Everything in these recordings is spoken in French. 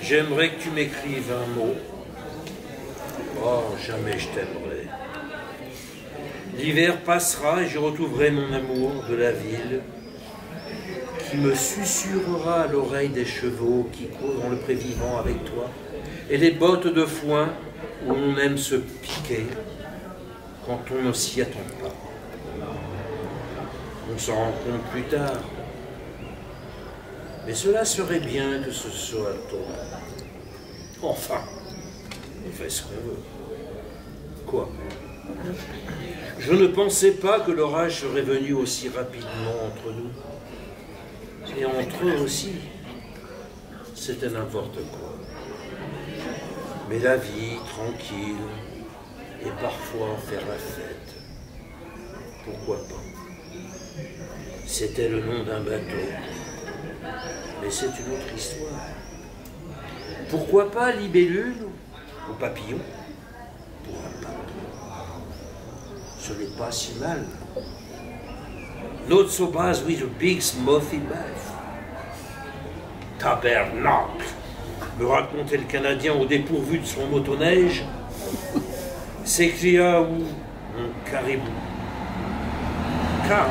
J'aimerais que tu m'écrives un mot. Oh, jamais je t'aimerai. L'hiver passera et je retrouverai mon amour de la ville qui me susurrera à l'oreille des chevaux qui courent dans le pré vivant avec toi et les bottes de foin où on aime se piquer quand on ne s'y attend pas. On s'en rend compte plus tard. Mais cela serait bien que ce soit tôt. Enfin, on fait ce qu'on veut. Quoi? Je ne pensais pas que l'orage serait venu aussi rapidement entre nous. Et entre eux aussi. C'était n'importe quoi. Mais la vie, tranquille, et parfois faire la fête. Pourquoi pas? C'était le nom d'un bateau. Mais c'est une autre histoire. Pourquoi pas libellule ou papillon? Pour un bateau. Ce n'est pas si mal. Not so bad with a big smoky bath. Tabernacle, me racontait le Canadien au dépourvu de son motoneige, s'écria où mon caribou. Car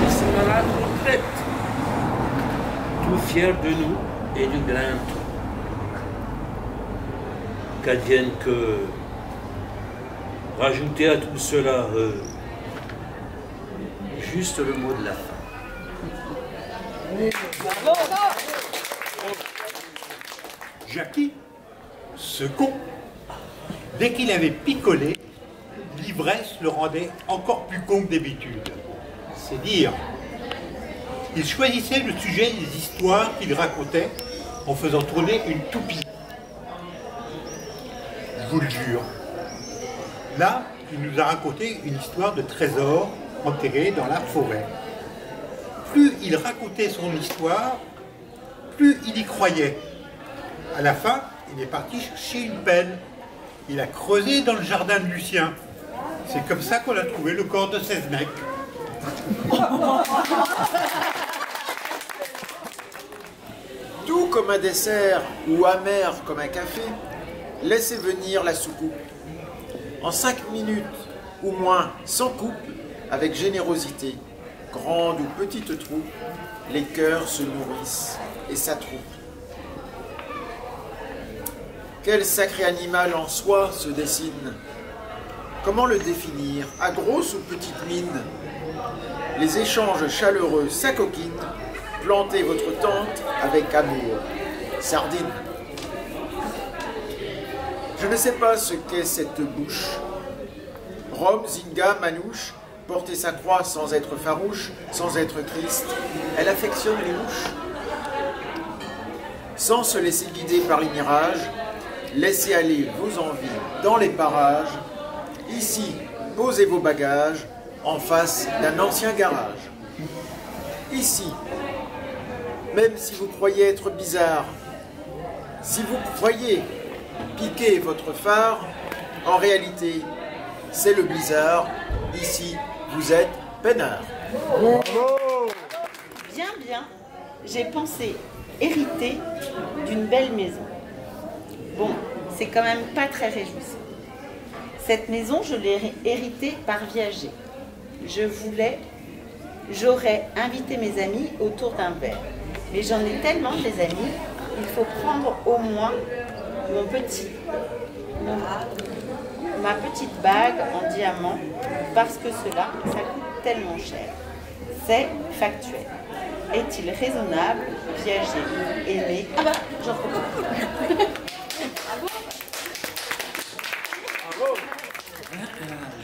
c'est malade retraite, tout fier de nous et du grain. Qu'advienne que, rajouter à tout cela, juste le mot de la fin. Jackie, ce con, dès qu'il avait picolé, l'ivresse le rendait encore plus con que d'habitude. C'est dire. Il choisissait le sujet des histoires qu'il racontait en faisant tourner une toupie. Je vous le jure. Là, il nous a raconté une histoire de trésor enterré dans la forêt. Plus il racontait son histoire, plus il y croyait. À la fin, il est parti chercher une pelle. Il a creusé dans le jardin de Lucien. C'est comme ça qu'on a trouvé le corps de Seznec. Tout comme un dessert ou amer comme un café, laissez venir la soucoupe. En 5 minutes ou moins, sans coupe, avec générosité, grande ou petite troupe, les cœurs se nourrissent et s'attroupent. Quel sacré animal en soi se dessine? Comment le définir? À grosse ou petite mine? Les échanges chaleureux s'acoquinent. Plantez votre tente avec amour. Sardine. Je ne sais pas ce qu'est cette bouche. Rome, Zinga, Manouche, porter sa croix sans être farouche, sans être Christ, elle affectionne les mouches. Sans se laisser guider par les mirages, laissez aller vos envies dans les parages. Ici, posez vos bagages en face d'un ancien garage. Ici, même si vous croyez être bizarre, si vous croyez piquer votre phare, en réalité, c'est le blizzard. Ici, vous êtes peinard. Bien, bien, j'ai pensé hériter d'une belle maison. Bon, c'est quand même pas très réjouissant. Cette maison, je l'ai héritée par viager. J'aurais invité mes amis autour d'un verre. Mais j'en ai tellement des amis, il faut prendre au moins ma petite bague en diamant, parce que cela, ça coûte tellement cher. C'est factuel. est-il raisonnable, viager, aimer? Ah bah, j'en comprends.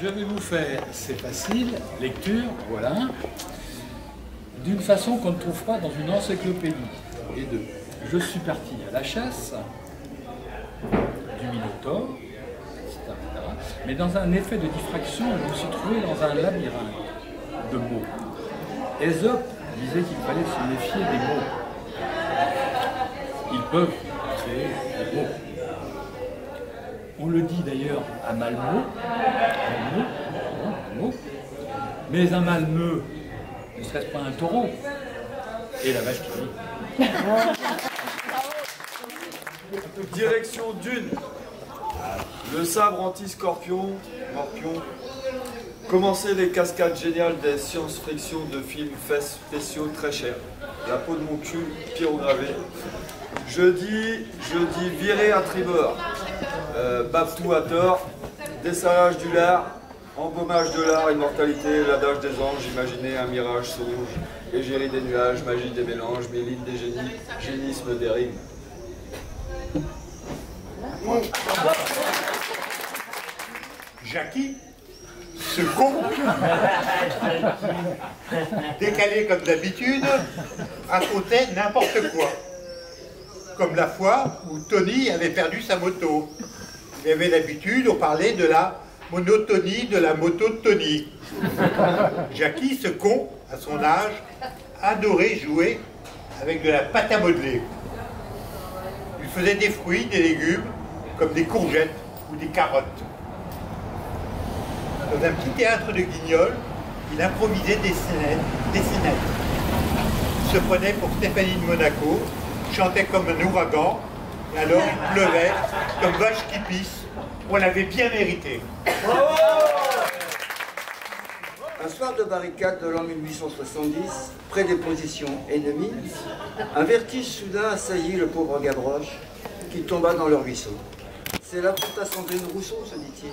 Je vais vous faire, c'est facile, lecture, voilà, d'une façon qu'on ne trouve pas dans une encyclopédie. Et deux, je suis parti à la chasse du Minotaure, etc., mais dans un effet de diffraction, je me suis trouvé dans un labyrinthe de mots. Ésope disait qu'il fallait se méfier des mots. Ils peuvent créer des mots. On le dit d'ailleurs à Malmö, mais un Malmö ne serait-ce pas un taureau? Et la vache qui rit. Direction Dune. Le sabre anti-scorpion, Morpion. Commencer les cascades géniales des science-fiction de films faits spéciaux très chers. La peau de mon cul, pyrogravée. Je dis virer à tribord. Babtou à tort, dessalage du lard, embaumage de l'art, immortalité, l'adage des anges, imaginer un mirage songe, égérie des nuages, magie des mélanges, mélite des génies, génisme des rimes. Jackie, ce con, décalé comme d'habitude, racontait n'importe quoi. Comme la fois où Tony avait perdu sa moto. Il avait l'habitude, on parlait de la monotonie de la moto de Tony. Jackie, ce con, à son âge, adorait jouer avec de la pâte à modeler. Il faisait des fruits, des légumes, comme des courgettes ou des carottes. Dans un petit théâtre de Guignol, il improvisait des scénettes. Il se prenait pour Stéphanie de Monaco, chantait comme un ouragan, et alors il pleuvait comme vache qui pisse. On l'avait bien mérité. Un soir de barricade de l'an 1870, près des positions ennemies, un vertige soudain assaillit le pauvre Gavroche, qui tomba dans le ruisseau. C'est là pour ta Sandrine Rousseau, se dit-il.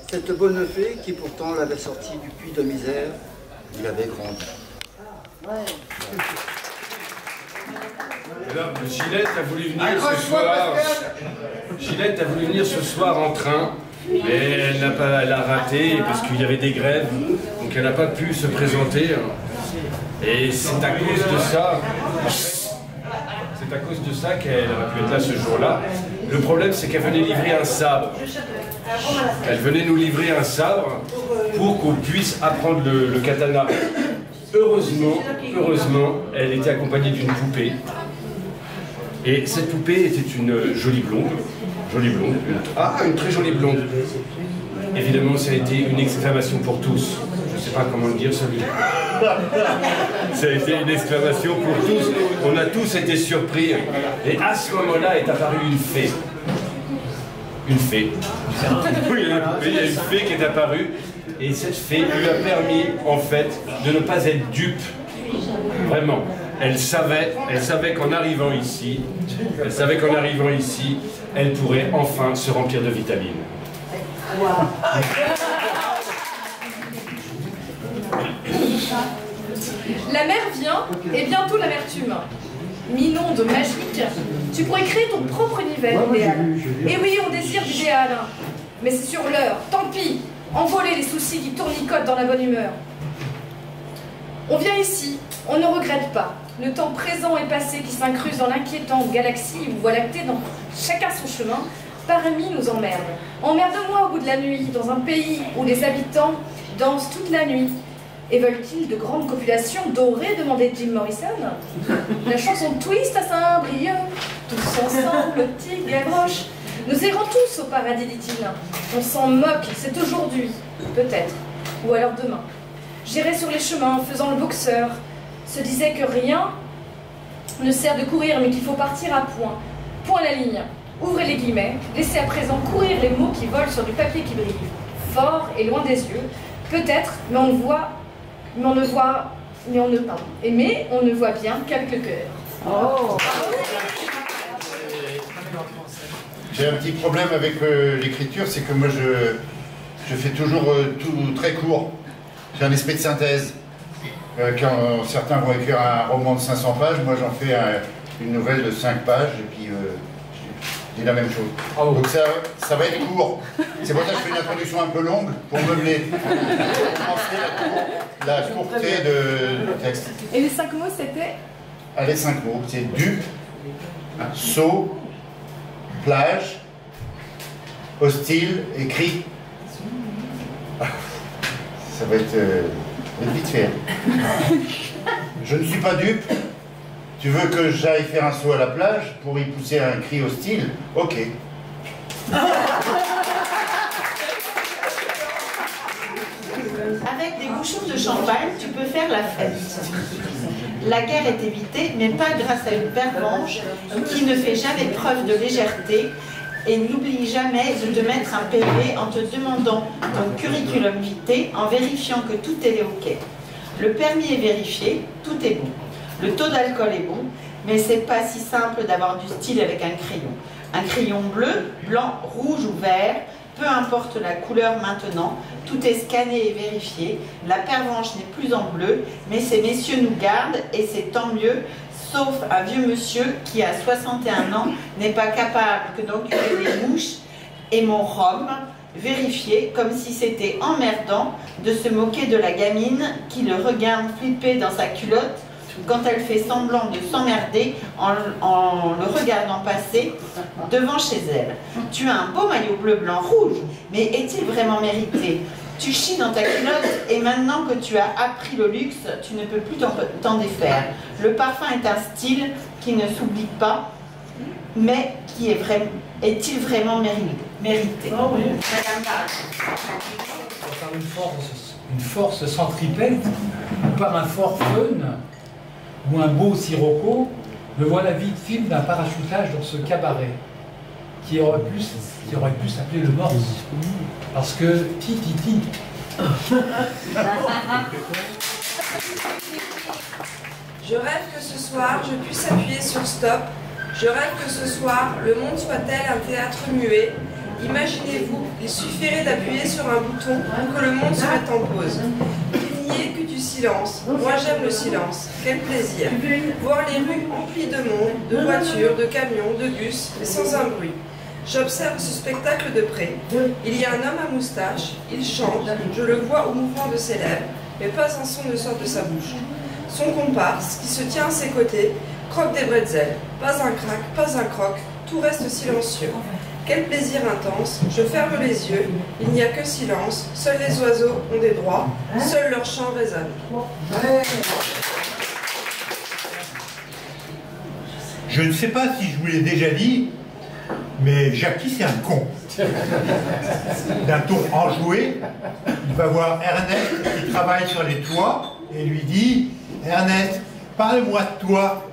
Cette bonne fée qui pourtant l'avait sorti du puits de misère, il avait grandi. Alors, Gillette a voulu venir ce soir. Gillette a voulu venir ce soir en train, mais elle a raté parce qu'il y avait des grèves, donc elle n'a pas pu se présenter. Et c'est à cause de ça. C'est à cause de ça qu'elle aurait pu être là ce jour-là. Le problème, c'est qu'elle venait livrer un sabre. Elle venait nous livrer un sabre pour qu'on puisse apprendre le katana. Heureusement, elle était accompagnée d'une poupée. Et cette poupée était une jolie blonde. Une très jolie blonde. Évidemment, ça a été une exclamation pour tous. Je ne sais pas comment le dire, celui-là. Ça a été une exclamation pour tous. On a tous été surpris. Et à ce moment-là est apparue une fée. Une fée. Oui, il y a une fée qui est apparue. Et cette fée lui a permis, en fait, de ne pas être dupe. Vraiment. Elle savait qu'en arrivant ici, elle pourrait enfin se remplir de vitamines. La mer vient, et bientôt l'amertume. Mi-monde magique, tu pourrais créer ton propre univers idéal. Et oui, on désire l'idéal, mais c'est sur l'heure, tant pis, envoler les soucis qui tournicotent dans la bonne humeur. On vient ici, on ne regrette pas. Le temps présent et passé qui s'incruse dans l'inquiétante galaxie ou voie lactée dans chacun son chemin, parmi nous emmerde. Emmerde-moi au bout de la nuit, dans un pays où les habitants dansent toute la nuit. Et veulent-ils de grandes copulations dorées, demandait Jim Morrison. La chanson Twist à Saint-Brieuc, tous ensemble, petit Gavroche. Nous irons tous au paradis, dit-il. On s'en moque, c'est aujourd'hui, peut-être, ou alors demain. J'irai sur les chemins, faisant le boxeur. Se disait que rien ne sert de courir, mais qu'il faut partir à point. Point la ligne. Ouvrez les guillemets. Laissez à présent courir les mots qui volent sur du papier qui brille. Fort et loin des yeux. Peut-être, mais on ne voit... Mais on ne voit... Mais on ne... Pardon. Mais on ne voit bien qu'avec le cœur. Oh. J'ai un petit problème avec l'écriture, c'est que moi je fais toujours tout très court. J'ai un esprit de synthèse. Quand certains vont écrire un roman de 500 pages, moi j'en fais une nouvelle de 5 pages et puis je dis la même chose. Oh. Donc ça va être court. C'est pour ça que je fais une introduction un peu longue pour meubler. Pour commencer la courteté du texte. Et les 5 mots, c'était? Allez, 5 mots. C'est dupe, saut, plage, hostile et cri. Ça va être vite fait. Je ne suis pas dupe. Tu veux que j'aille faire un saut à la plage pour y pousser un cri hostile? Ok. Avec des bouchons de champagne, tu peux faire la fête. La guerre est évitée, mais pas grâce à une pervenche qui ne fait jamais preuve de légèreté et n'oublie jamais de te mettre un PV en te demandant ton curriculum vitae en vérifiant que tout est OK. Le permis est vérifié, tout est bon. Le taux d'alcool est bon, mais c'est pas si simple d'avoir du style avec un crayon. Un crayon bleu, blanc, rouge ou vert, peu importe la couleur maintenant, tout est scanné et vérifié. La pervenche n'est plus en bleu, mais ces messieurs nous gardent et c'est tant mieux, sauf un vieux monsieur qui à 61 ans n'est pas capable que d'occuper des mouches et mon rhum, vérifié comme si c'était emmerdant de se moquer de la gamine qui le regarde flipper dans sa culotte quand elle fait semblant de s'emmerder en le regardant passer devant chez elle. Tu as un beau maillot bleu, blanc, rouge, mais est-il vraiment mérité? Tu chies dans ta culotte et maintenant que tu as appris le luxe, tu ne peux plus t'en défaire. Le parfum est un style qui ne s'oublie pas, mais qui est-il vraiment mérité? Oh oui. Par une force centripète, ou par un fort fun, ou un beau sirocco, me voilà victime d'un parachutage dans ce cabaret, qui aurait pu s'appeler le Morse. Parce que ti. Je rêve que ce soir, je puisse appuyer sur stop. Je rêve que ce soir, le monde soit tel un théâtre muet. Imaginez-vous, il suffirait d'appuyer sur un bouton pour que le monde se mette en pause. Il n'y ait que du silence. Moi j'aime le silence. Quel plaisir. Voir les rues emplies de monde, de voitures, de camions, de bus, mais sans un bruit. J'observe ce spectacle de près. Il y a un homme à moustache, il chante, je le vois au mouvement de ses lèvres, mais pas un son ne sort de sa bouche. Son comparse, qui se tient à ses côtés, croque des bretzels. Pas un crack, pas un croc, tout reste silencieux. Quel plaisir intense, je ferme les yeux, il n'y a que silence, seuls les oiseaux ont des droits, seul leur chant résonne. Je ne sais pas si je vous l'ai déjà dit, mais Jackie c'est un con. D'un ton enjoué, il va voir Ernest qui travaille sur les toits et lui dit « Ernest, parle-moi de toi,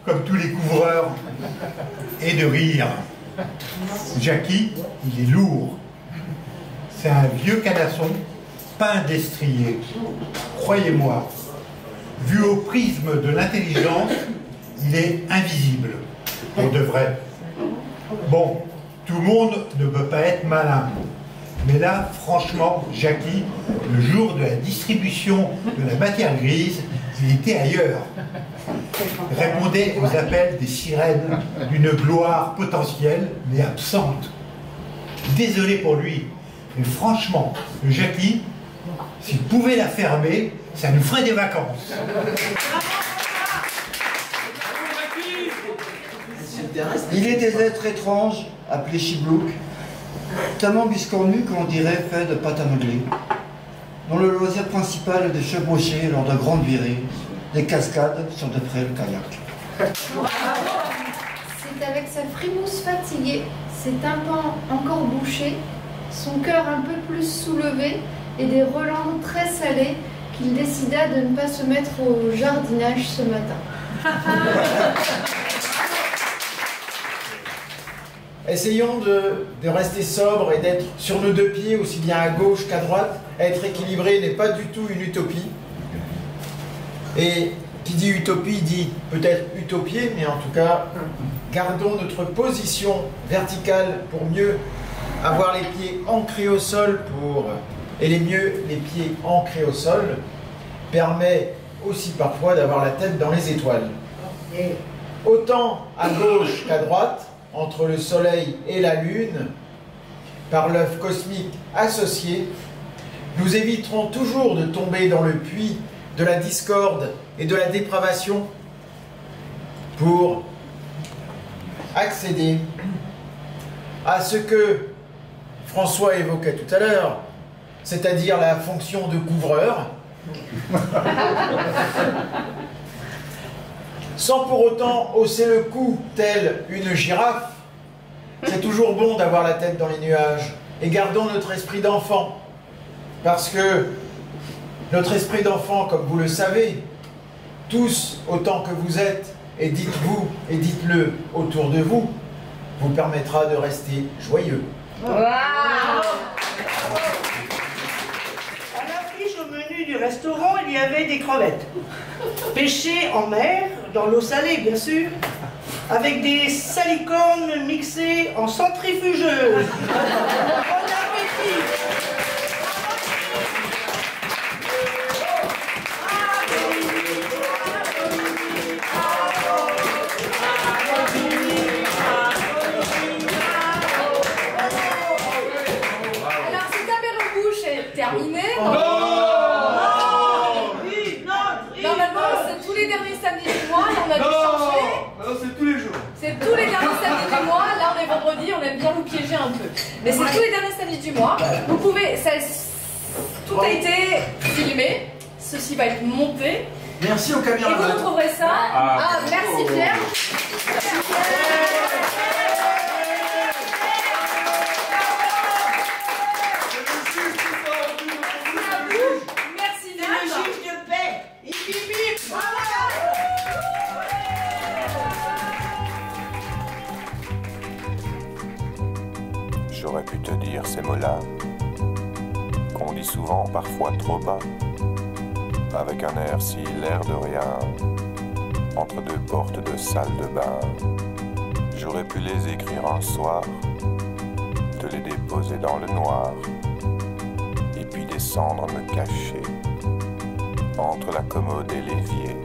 comme tous les couvreurs. » Et de rire. Jackie, il est lourd. C'est un vieux canasson, pas un destrier. Croyez-moi, vu au prisme de l'intelligence, il est invisible, pour de vrai. Bon, tout le monde ne peut pas être malin. Mais là, franchement, Jackie, le jour de la distribution de la matière grise, il était ailleurs. Répondait aux appels des sirènes d'une gloire potentielle, mais absente. Désolé pour lui, mais franchement, le Jackie, s'il pouvait la fermer, ça nous ferait des vacances. Il est des êtres étranges, appelés chiblouks, tellement biscornus qu'on dirait fait de pâte à modeler, dont le loisir principal est de chevaucher lors de grandes virées, des cascades sur de près le kayak. C'est avec sa frimousse fatiguée, ses tympans encore bouchés, son cœur un peu plus soulevé et des relents très salés qu'il décida de ne pas se mettre au jardinage ce matin. Essayons de rester sobre et d'être sur nos deux pieds, aussi bien à gauche qu'à droite. Être équilibré n'est pas du tout une utopie. Et qui dit utopie dit peut-être utopié, mais en tout cas, gardons notre position verticale pour mieux avoir les pieds ancrés au sol et les pieds ancrés au sol permet aussi parfois d'avoir la tête dans les étoiles. Autant à gauche qu'à droite, entre le Soleil et la Lune, par l'œuf cosmique associé, nous éviterons toujours de tomber dans le puits de la discorde et de la dépravation pour accéder à ce que François évoquait tout à l'heure, c'est-à-dire la fonction de couvreur, sans pour autant hausser le cou tel une girafe. C'est toujours bon d'avoir la tête dans les nuages, et gardons notre esprit d'enfant, parce que notre esprit d'enfant, comme vous le savez, tous autant que vous êtes, et dites-vous et dites-le autour de vous, vous permettra de rester joyeux. Wow. À l'affiche au menu du restaurant, il y avait des crevettes. Pêchées en mer, dans l'eau salée bien sûr, avec des salicornes mixées en centrifugeuse. Bon appétit. Terminé. Normalement, c'est tous les derniers samedis du mois, et on a dû changer. Non, c'est tous les jours. C'est tous les derniers samedis du mois. Là, on est vendredi, on aime bien vous piéger un peu. Mais c'est tous les derniers samedis du mois. Vous pouvez. Tout a été filmé. Ceci va être monté. Merci aux Et vous caméramans. retrouverez ça. Merci Pierre. J'aurais pu te dire ces mots-là, qu'on dit souvent, parfois trop bas, avec un air si l'air de rien, entre deux portes de salle de bain. J'aurais pu les écrire un soir, te les déposer dans le noir, et puis descendre me cacher entre la commode et l'évier.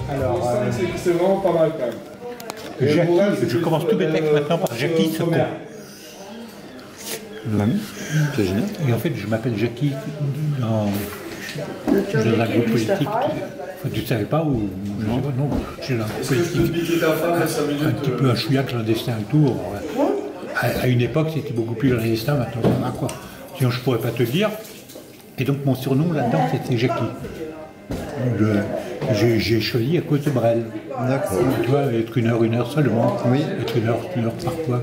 Alors, c'est vraiment pas mal quand même. Jackie, je commence tous mes textes maintenant par Jackie Second. C'est génial. Et en fait, je m'appelle Jackie dans un groupe politique. Tu ne savais pas ou non, je suis dans un groupe politique. Un petit peu un chouïa clandestin autour. À une époque, c'était beaucoup plus résistant, maintenant ça va quoi. Sinon, je ne pourrais pas te le dire. Et donc, mon surnom là-dedans, c'était Jackie. J'ai choisi à cause de Brel. D'accord. Tu vois, être une heure seulement. Oui. Être une heure parfois.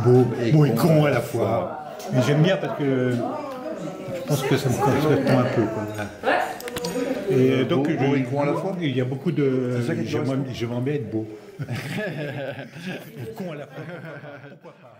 Beau et con à la fois. Mais j'aime bien parce que je pense que ça me correspond un peu. Quoi. Et donc, beau et con à la fois. Il y a beaucoup de. J'aimerais bien être beau. Et con à la fois. Pourquoi pas.